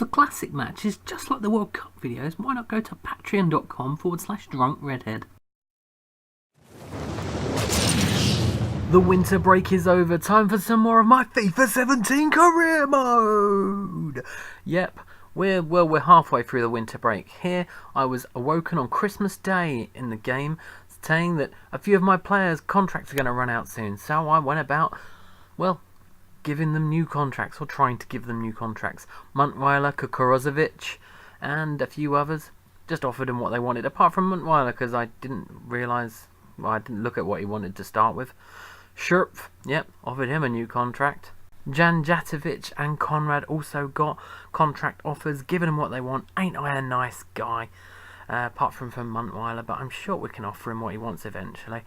For classic matches, just like the World Cup videos, why not go to patreon.com/drunkredhead. The winter break is over, time for some more of my FIFA 17 career mode! Yep, we're halfway through the winter break. Here, I was awoken on Christmas Day in the game, saying that a few of my players' contracts are going to run out soon, so I went about, well, giving them new contracts, or trying to give them new contracts. Muntweiler, Kukurozovic, and a few others. Just offered them what they wanted, apart from Muntweiler, because I didn't look at what he wanted to start with. Scherpf, yep, offered him a new contract. Janjatovic and Conrad also got contract offers, giving them what they want. Ain't I a nice guy? Apart from Muntweiler, but I'm sure we can offer him what he wants eventually.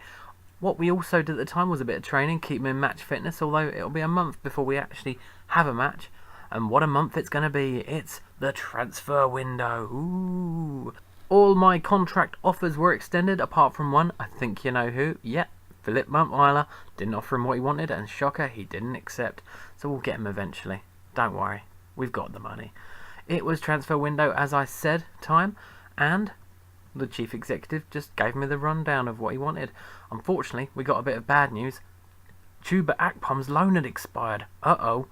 What we also did at the time was a bit of training, keep him in match fitness, although it'll be a month before we actually have a match. And what a month it's going to be. It's the transfer window. Ooh. All my contract offers were extended, apart from one. I think you know who. Yep, Philip Muntweiler. Didn't offer him what he wanted, and shocker, he didn't accept. So we'll get him eventually. Don't worry, we've got the money. It was transfer window, as I said, time, and the chief executive just gave me the rundown of what he wanted. Unfortunately, we got a bit of bad news. Chuba Akpom's loan had expired. Uh-oh.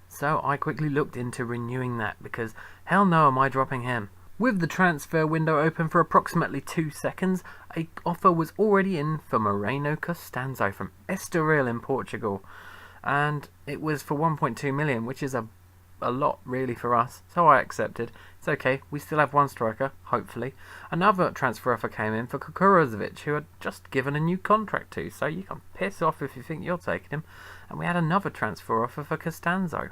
So I quickly looked into renewing that, because hell no am I dropping him. With the transfer window open for approximately 2 seconds, an offer was already in for Moreno Costanzo from Estoril in Portugal. And it was for 1.2 million, which is a lot really for us, so I accepted. It's okay, we still have one striker, hopefully. Another transfer offer came in for Kukurozovic, who had just given a new contract to, so you can piss off if you think you're taking him. And we had another transfer offer for Costanzo.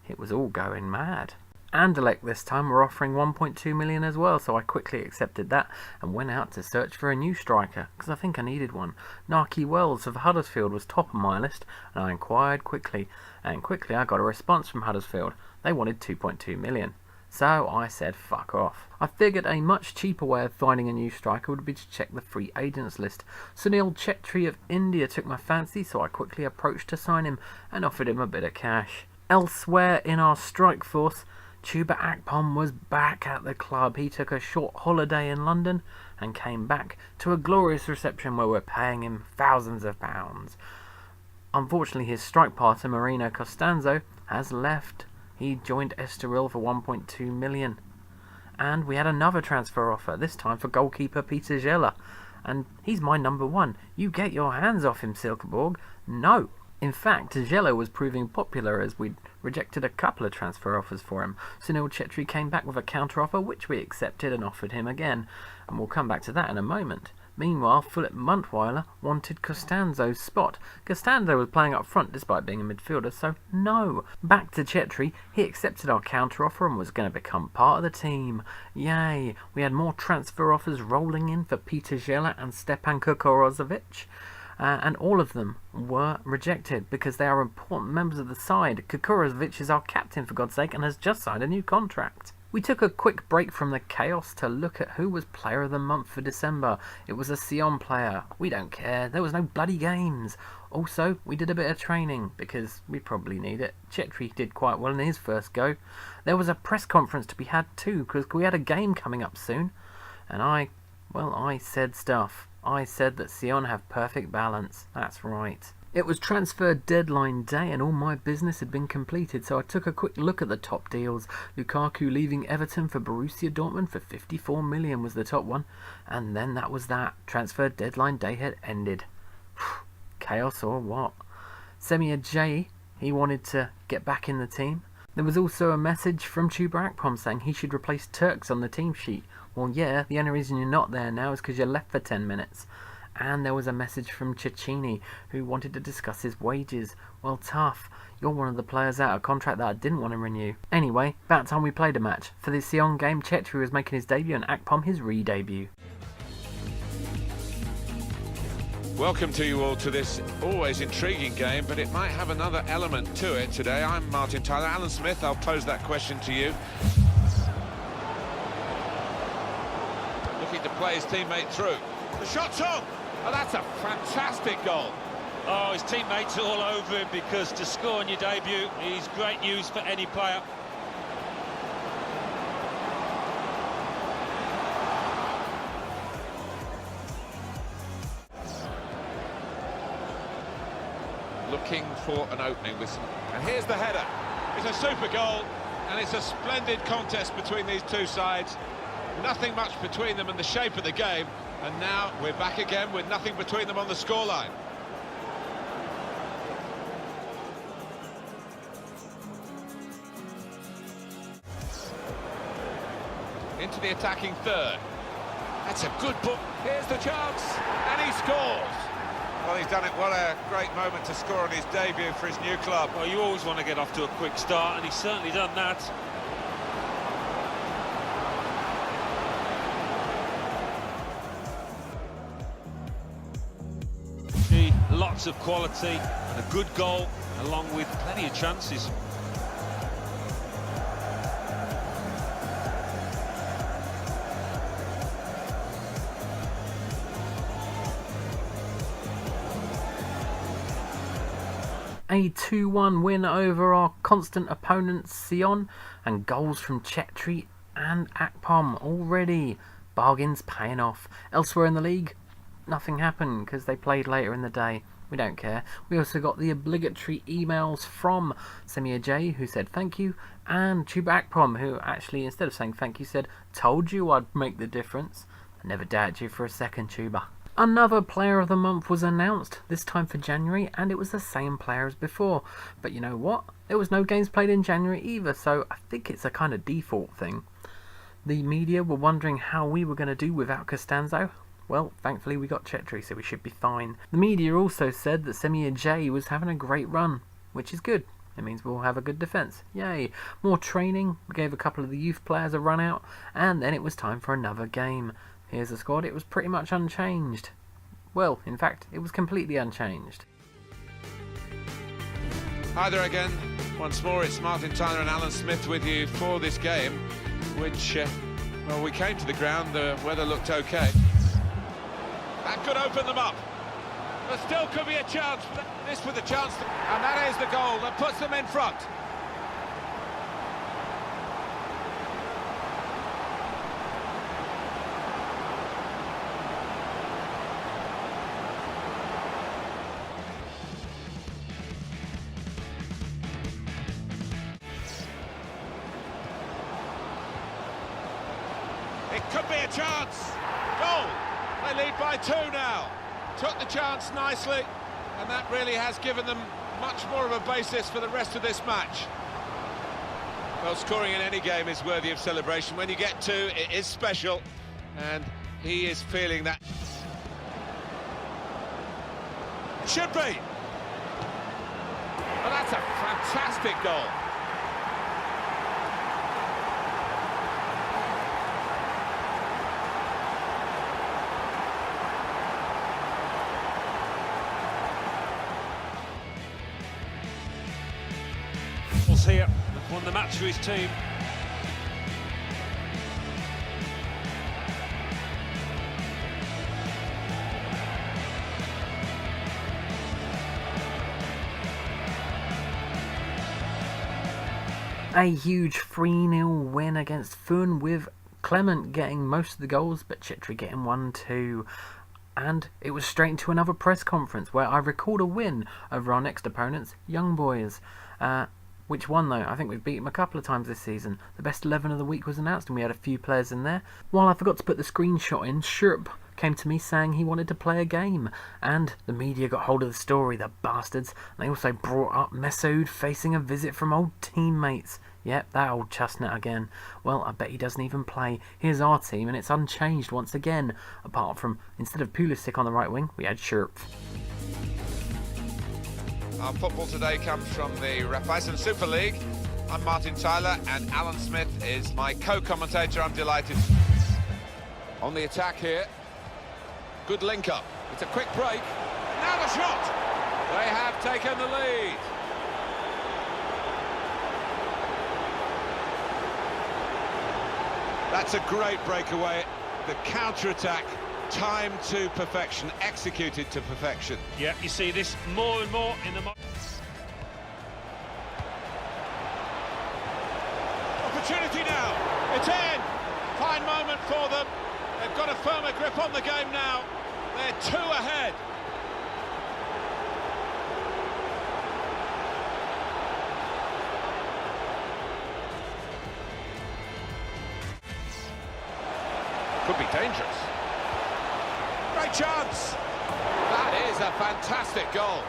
It was all going mad. Anderlecht this time were offering 1.2 million as well, so I quickly accepted that and went out to search for a new striker, because I think I needed one. Narky Wells of Huddersfield was top of my list, and I inquired quickly, and quickly I got a response from Huddersfield. They wanted 2.2 million. So I said fuck off. I figured a much cheaper way of finding a new striker would be to check the free agents list. Sunil Chhetri of India took my fancy, so I quickly approached to sign him and offered him a bit of cash. Elsewhere in our strike force, Chuba Akpom was back at the club. He took a short holiday in London and came back to a glorious reception where we're paying him thousands of pounds. Unfortunately, his strike partner, Moreno Costanzo, has left. He joined Estoril for 1.2 million. And we had another transfer offer, this time for goalkeeper Peter Zeller. And he's my number one. You get your hands off him, Silkeborg. No. In fact, Zeller was proving popular as we'd rejected a couple of transfer offers for him. Sunil Chhetri came back with a counter-offer which we accepted and offered him again. And we'll come back to that in a moment. Meanwhile, Philip Muntweiler wanted Costanzo's spot. Costanzo was playing up front despite being a midfielder, so no. Back to Chhetri, he accepted our counter-offer and was going to become part of the team. Yay! We had more transfer offers rolling in for Peter Zeller and Stepan Kukurozovic. And all of them were rejected because they are important members of the side. Kukurozovic is our captain, for God's sake, and has just signed a new contract. We took a quick break from the chaos to look at who was player of the month for December. It was a Sion player. We don't care. There was no bloody games. Also, we did a bit of training because we probably need it. Chhetri did quite well in his first go. There was a press conference to be had too because we had a game coming up soon. And I said stuff. I said that Sion have perfect balance. That's right. It was transfer deadline day and all my business had been completed, so I took a quick look at the top deals. Lukaku leaving Everton for Borussia Dortmund for 54 million was the top one. And then that was that. Transfer deadline day had ended. Chaos or what? Semir J, he wanted to get back in the team. There was also a message from Chuba Akpom saying he should replace Turks on the team sheet. Well, yeah, the only reason you're not there now is because you left for 10 minutes. And there was a message from Cecchini, who wanted to discuss his wages. Well, tough. You're one of the players out of contract that I didn't want to renew. Anyway, about time we played a match. For the Sion game, Chhetri was making his debut and Akpom his re-debut. Welcome to you all to this always intriguing game, but it might have another element to it today. I'm Martin Tyler. Alan Smith, I'll pose that question to you. Looking to play his teammate through. The shot's on! Oh, that's a fantastic goal. Oh, his teammates are all over him because to score on your debut is great news for any player. looking for an opening with some... And here's the header. It's a super goal, and it's a splendid contest between these two sides. Nothing much between them in the shape of the game, and now we're back again with nothing between them on the scoreline. Into the attacking third. That's a good ball. Here's the chance, and he scores. Well, he's done it. What a great moment to score on his debut for his new club. Well, you always want to get off to a quick start, and he's certainly done that. Lots of quality and a good goal, along with plenty of chances. A 2-1 win over our constant opponents Sion, and goals from Chhetri and Akpom already. Bargains paying off. Elsewhere in the league, nothing happened because they played later in the day. We don't care. We also got the obligatory emails from Semir J, who said thank you, and Chuba Akpom, who actually, instead of saying thank you, said, told you I'd make the difference. I never doubted you for a second, Chuba. Another player of the month was announced, this time for January, and it was the same player as before. But you know what? There was no games played in January either, so I think it's a kind of default thing. The media were wondering how we were going to do without Costanzo. Well, thankfully we got Chhetri, so we should be fine. The media also said that Semir J was having a great run, which is good. It means we'll have a good defence. Yay! More training, we gave a couple of the youth players a run out, and then it was time for another game. Here's the squad. It was pretty much unchanged. Well, in fact, it was completely unchanged. Hi there again. Once more, it's Martin Tyler and Alan Smith with you for this game, which, well, we came to the ground, the weather looked okay. That could open them up. There still could be a chance. This with a chance, and that is the goal that puts them in front. It could be a chance. Goal. They lead by 2 now. Took the chance nicely, and that really has given them much more of a basis for the rest of this match. Well, scoring in any game is worthy of celebration. When you get 2, it is special, and he is feeling that. It should be. Well, that's a fantastic goal. Here won the match for his team. A huge 3-0 win against Fun, with Clement getting most of the goals, but Chhetri getting 1-2. And it was straight into another press conference where I recalled a win over our next opponents, Young Boys. Which won though? I think we've beat them a couple of times this season. The best 11 of the week was announced and we had a few players in there. While I forgot to put the screenshot in, Shurp came to me saying he wanted to play a game. And the media got hold of the story, the bastards. And they also brought up Messoud facing a visit from old teammates. Yep, that old chestnut again. Well, I bet he doesn't even play. Here's our team and it's unchanged once again. Apart from, instead of Pulisic on the right wing, we had Shurp. Our football today comes from the Raiffeisen Super League. I'm Martin Tyler and Alan Smith is my co-commentator. I'm delighted. On the attack here. Good link up. It's a quick break. Now the shot! They have taken the lead. That's a great breakaway. The counter-attack, timed to perfection, executed to perfection. Yeah, you see this more and more in the... Opportunity now. It's in. Fine moment for them. They've got a firmer grip on the game now. They're 2 ahead. Could be dangerous. Great chance! That is a fantastic goal.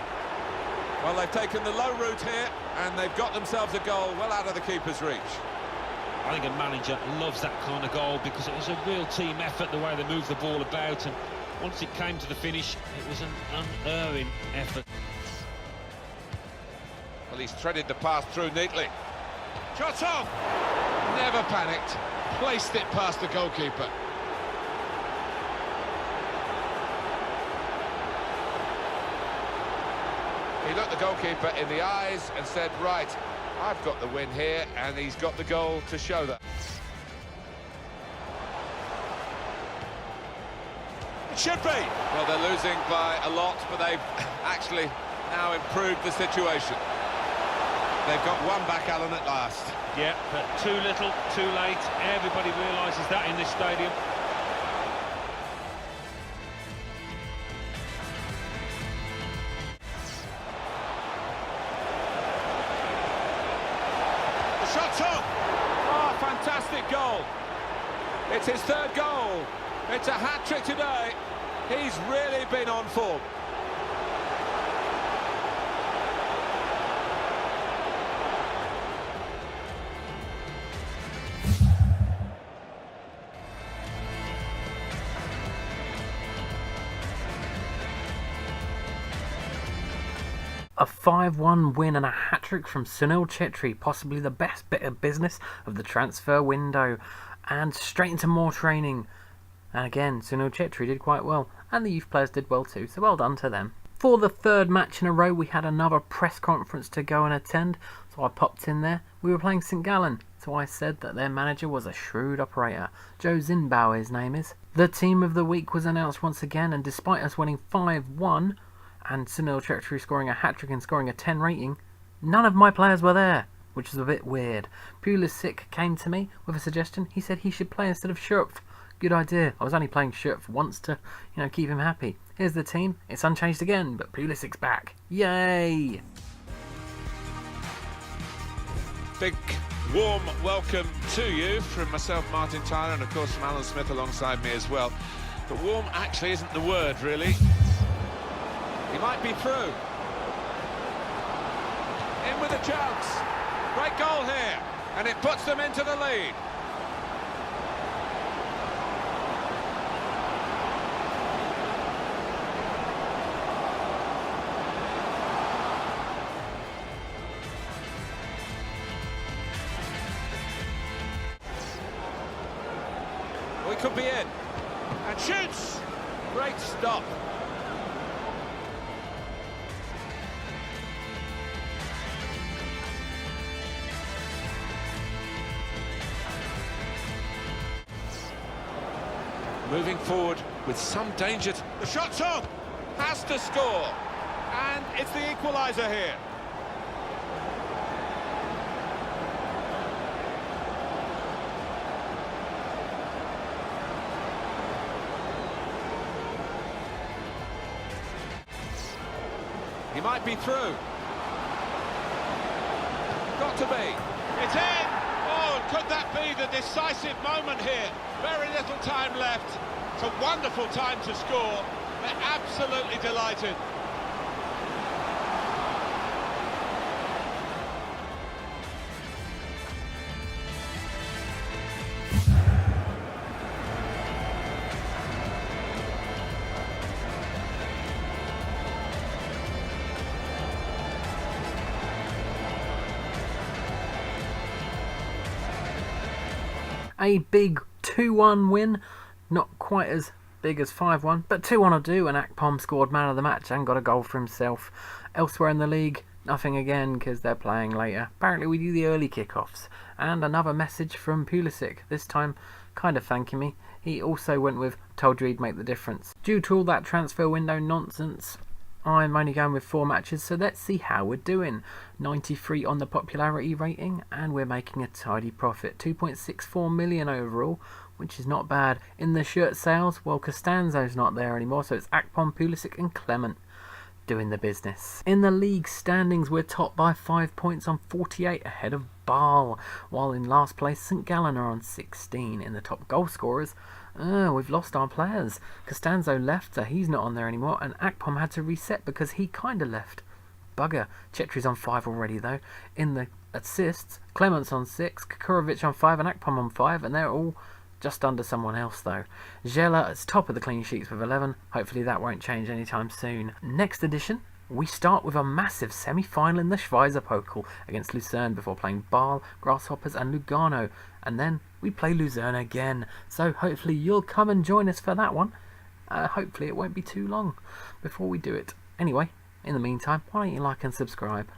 Well, they've taken the low route here, and they've got themselves a goal well out of the keeper's reach. I think a manager loves that kind of goal because it was a real team effort, the way they moved the ball about, and once it came to the finish, it was an unerring effort. Well, he's threaded the pass through neatly. Shot on! Never panicked. Placed it past the goalkeeper. He looked the goalkeeper in the eyes and said, right, I've got the win here, and he's got the goal to show that. It should be! Well, they're losing by a lot, but they've actually now improved the situation. They've got one back, Alan, at last. Yeah, but too little, too late. Everybody realises that in this stadium. The shot's on! Oh, fantastic goal! It's his third goal. It's a hat-trick today. He's really been on form. A 5-1 win and a hat-trick from Chhetri, possibly the best bit of business of the transfer window. And straight into more training. And again, Chhetri did quite well, and the youth players did well too, so well done to them. For the third match in a row, we had another press conference to go and attend, so I popped in there. We were playing St Gallen, so I said that their manager was a shrewd operator. Joe Zinbauer, his name is. The team of the week was announced once again, and despite us winning 5-1, and Chhetri scoring a hat-trick and scoring a 10 rating, none of my players were there, which is a bit weird. Pulisic came to me with a suggestion. He said he should play instead of Schürpf. Good idea. I was only playing Schürpf once to, keep him happy. Here's the team. It's unchanged again, but Pulisic's back. Yay! Big, warm welcome to you from myself, Martin Tyler, and of course from Alan Smith alongside me as well. But warm actually isn't the word, really. He might be through. In with a chance. Great goal here, and it puts them into the lead. We could be in. And shoots! Great stop. Moving forward with some danger. The shot's on! Has to score. And it's the equaliser here. He might be through. Got to be. It's in! Oh, could that be the decisive moment here? Very little time left. It's a wonderful time to score. They're absolutely delighted. A big 2-1 win, not quite as big as 5-1, but 2-1 will do, and Akpom scored man of the match and got a goal for himself. Elsewhere in the league, nothing again because they're playing later. Apparently we do the early kickoffs. And another message from Pulisic, this time kind of thanking me. He also went with, told you he'd make the difference. Due to all that transfer window nonsense, I'm only going with 4 matches, so let's see how we're doing. 93 on the popularity rating, and we're making a tidy profit. 2.64 million overall, which is not bad. In the shirt sales, well, Costanzo's not there anymore, so it's Akpom, Pulisic and Clement doing the business. In the league standings, we're top by 5 points on 48 ahead of Bâle, while in last place St Gallen are on 16. In the top goal scorers, We've lost our players. Costanzo left, so he's not on there anymore, and Akpom had to reset because he kinda left. Bugger. Chhetri's on 5 already though. In the assists, Clement's on 6, Kukurovic on 5 and Akpom on 5, and they're all just under someone else though. Zhela is top of the clean sheets with 11. Hopefully that won't change anytime soon. Next edition, we start with a massive semi-final in the Schweizer Pokal against Lucerne before playing Bâle, Grasshoppers and Lugano, and then we play Luzerne again. So hopefully you'll come and join us for that one. Hopefully it won't be too long before we do it. Anyway, in the meantime, why don't you like and subscribe?